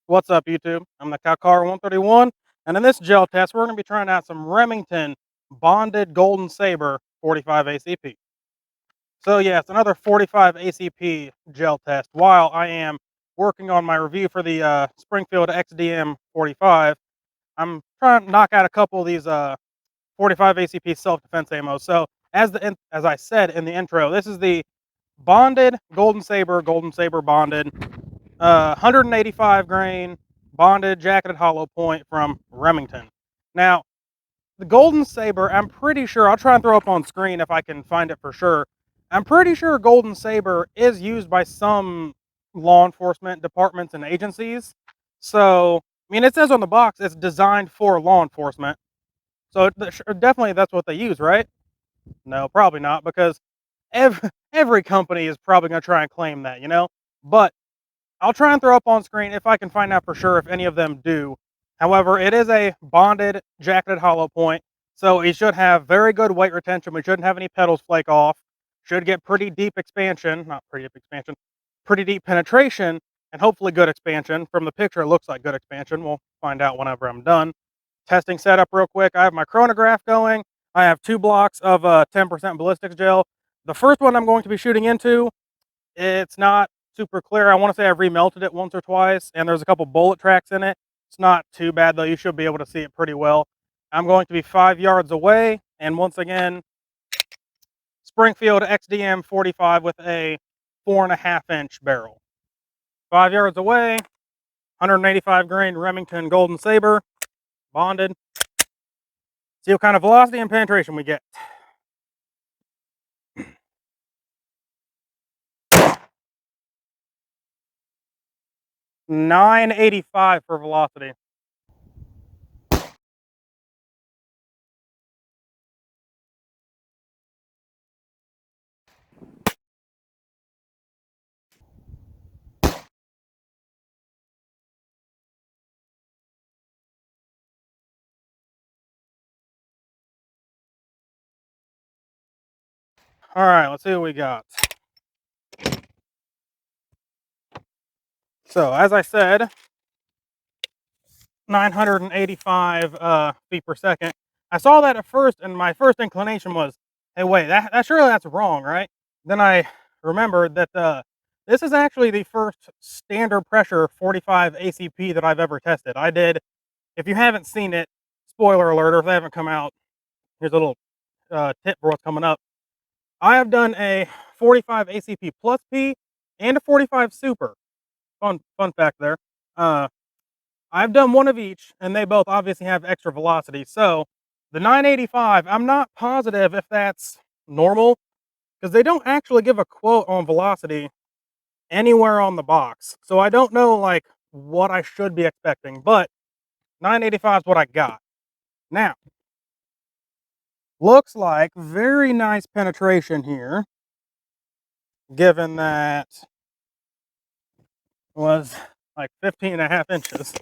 What's up, YouTube? I'm the Car131, and in this gel test, we're going to be trying out some Remington Bonded Golden Saber 45 ACP. So yeah, it's another 45 ACP gel test. While I am working on my review for the Springfield XDM 45, I'm trying to knock out a couple of these 45 ACP self-defense ammo. So as I said in the intro, this is the Bonded Golden Saber Bonded 185 grain bonded jacketed hollow point from Remington. Now, the Golden Saber, I'm pretty sure, I'll try and throw up on screen if I can find it for sure. I'm pretty sure Golden Saber is used by some law enforcement departments and agencies. So, I mean, it says on the box it's designed for law enforcement. So, definitely that's what they use, right? No, probably not, because every company is probably going to try and claim that, you know? But I'll try and throw up on screen if I can find out for sure if any of them do. However, it is a bonded jacketed hollow point, so it should have very good weight retention. We shouldn't have any petals flake off. Should get pretty deep expansion, not pretty deep expansion, pretty deep penetration, and hopefully good expansion. From the picture, it looks like good expansion. We'll find out whenever I'm done. Testing setup real quick. I have my chronograph going. I have 2 blocks of 10% ballistics gel. The first one I'm going to be shooting into, it's not super clear. I want to say I've remelted it once or twice, and there's a couple bullet tracks in it. It's not too bad, though. You should be able to see it pretty well. I'm going to be 5 yards away, and once again, Springfield XDM 45 with a 4.5-inch barrel. 5 yards away, 185 grain Remington Golden Saber, bonded. See what kind of velocity and penetration we get. 985 for velocity. All right, let's see what we got. So, as I said, 985 feet per second. I saw that at first, and my first inclination was, "Hey, wait, that surely that's wrong, right?" Then I remembered that this is actually the first standard pressure 45 ACP that I've ever tested. I did. If you haven't seen it, spoiler alert, or if they haven't come out, here's a little tip for what's coming up. I have done a 45 ACP plus P and a 45 super. Fun fact there. Uh, I've done one of each, and they both obviously have extra velocity. So the 985, I'm not positive if that's normal because they don't actually give a quote on velocity anywhere on the box. So I don't know like what I should be expecting, but 985 is what I got. Now, looks like very nice penetration here, given that was like 15.5 inches.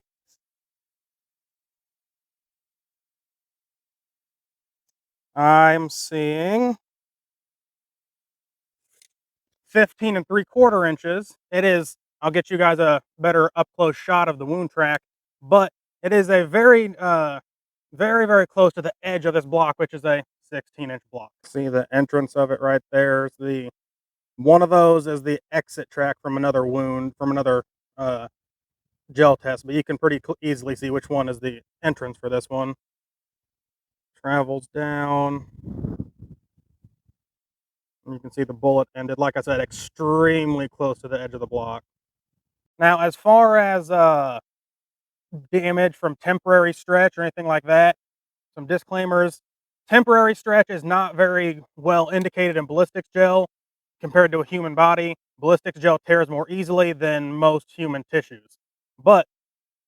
I'm seeing 15.75 inches. It is, I'll get you guys a better up close shot of the wound track, but it is a very close to the edge of this block, which is a 16-inch block. See the entrance of it right there. One of those is the exit track from another wound, from another uh, gel test, but you can pretty easily see which one is the entrance for this one. Travels down. And you can see the bullet ended, like I said, extremely close to the edge of the block. Now, as far as damage from temporary stretch or anything like that, some disclaimers. Temporary stretch is not very well indicated in ballistics gel compared to a human body. Ballistics gel tears more easily than most human tissues. But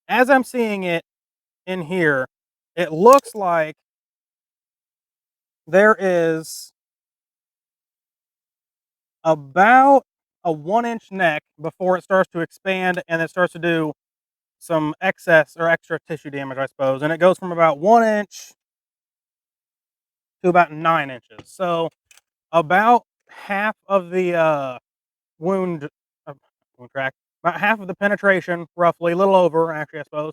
as I'm seeing it in here, it looks like there is about a 1-inch neck before it starts to expand and it starts to do some excess or extra tissue damage, I suppose. And it goes from about 1 inch to about 9 inches. So about half of the wound, wound track, about half of the penetration, roughly, a little over, actually, I suppose,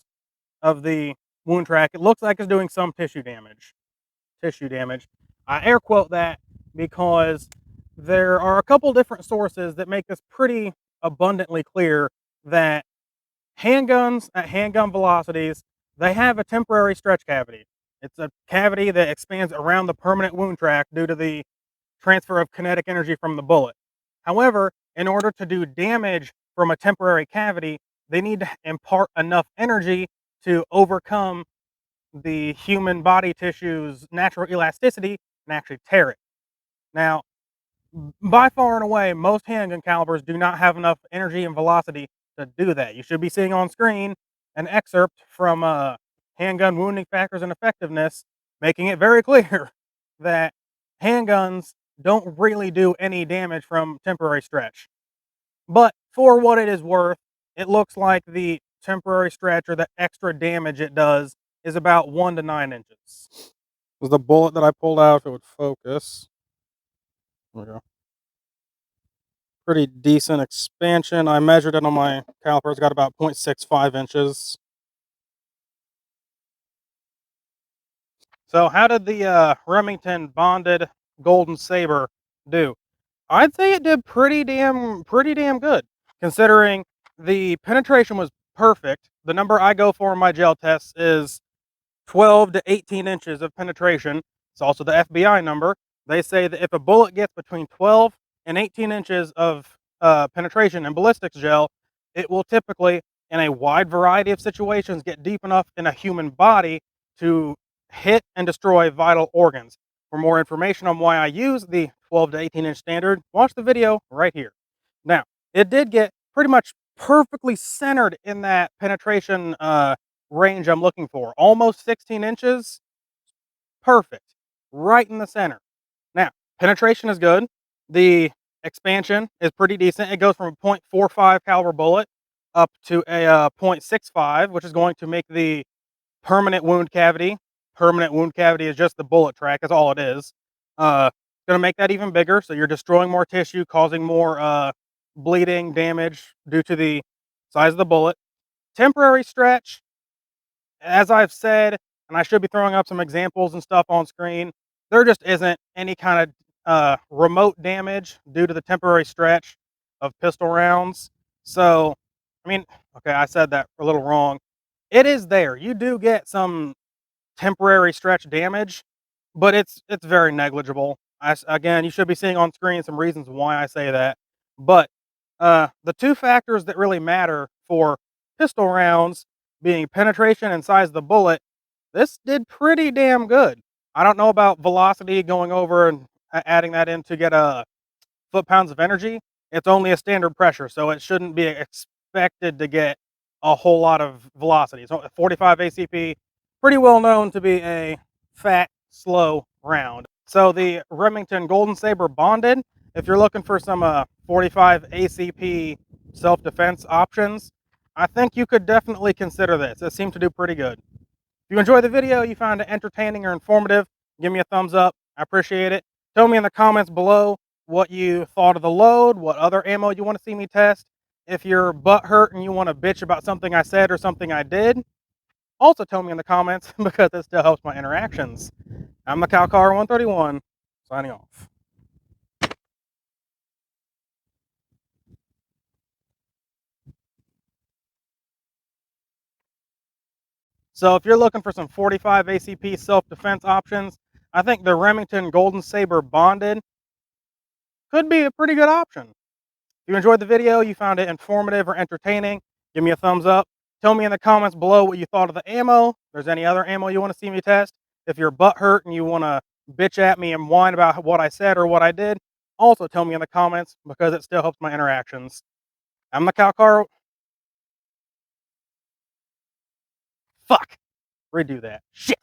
of the wound track. It looks like it's doing some tissue damage. Tissue damage. I air quote that because there are a couple different sources that make this pretty abundantly clear that handguns at handgun velocities, they have a temporary stretch cavity. It's a cavity that expands around the permanent wound track due to the transfer of kinetic energy from the bullet. However, in order to do damage from a temporary cavity, they need to impart enough energy to overcome the human body tissue's natural elasticity and actually tear it. Now, by far and away, most handgun calibers do not have enough energy and velocity to do that. You should be seeing on screen an excerpt from Handgun Wounding Factors and Effectiveness, making it very clear that handguns don't really do any damage from temporary stretch. But for what it is worth, it looks like the temporary stretch or the extra damage it does is about 1 to 9 inches. Was the bullet that I pulled out, if it would focus. There we go. Pretty decent expansion. I measured it on my caliper. It's got about 0.65 inches. So how did the Remington Bonded Golden Saber do? I'd say it did pretty damn good, considering the penetration was perfect. The number I go for in my gel tests is 12 to 18 inches of penetration. It's also the FBI number. They say that if a bullet gets between 12 and 18 inches of penetration in ballistics gel, it will typically, in a wide variety of situations, get deep enough in a human body to hit and destroy vital organs. For more information on why I use the 12 to 18 inch standard, watch the video right here. Now, it did get pretty much perfectly centered in that penetration range I'm looking for. Almost 16 inches, perfect, right in the center. Now, penetration is good. The expansion is pretty decent. It goes from a .45 caliber bullet up to a .65, which is going to make the permanent wound cavity. Permanent wound cavity is just the bullet track. That's all it is. Going to make that even bigger. So you're destroying more tissue, causing more bleeding damage due to the size of the bullet. Temporary stretch, as I've said, and I should be throwing up some examples and stuff on screen, there just isn't any kind of remote damage due to the temporary stretch of pistol rounds. So, I mean, okay, I said that a little wrong. It is there. You do get some temporary stretch damage, but it's very negligible. Again, you should be seeing on screen some reasons why I say that. But the two factors that really matter for pistol rounds being penetration and size of the bullet, this did pretty damn good. I don't know about velocity going over and adding that in to get a foot-pounds of energy. It's only a standard pressure, so it shouldn't be expected to get a whole lot of velocity. So 45 ACP, pretty well known to be a fat, slow round. So the Remington Golden Saber Bonded, if you're looking for some 45 ACP self-defense options, I think you could definitely consider this. It seemed to do pretty good. If you enjoyed the video, you found it entertaining or informative, give me a thumbs up. I appreciate it. Tell me in the comments below what you thought of the load, what other ammo you want to see me test. If your butt hurt and you want to bitch about something I said or something I did, also tell me in the comments because it still helps my interactions. I'm the Car 131, signing off. So if you're looking for some 45 ACP self-defense options, I think the Remington Golden Saber Bonded could be a pretty good option. If you enjoyed the video, you found it informative or entertaining, give me a thumbs up. Tell me in the comments below what you thought of the ammo. If there's any other ammo you want to see me test. If your butt hurt and you want to bitch at me and whine about what I said or what I did, also tell me in the comments because it still helps my interactions. I'm the Car. Fuck. Redo that. Shit.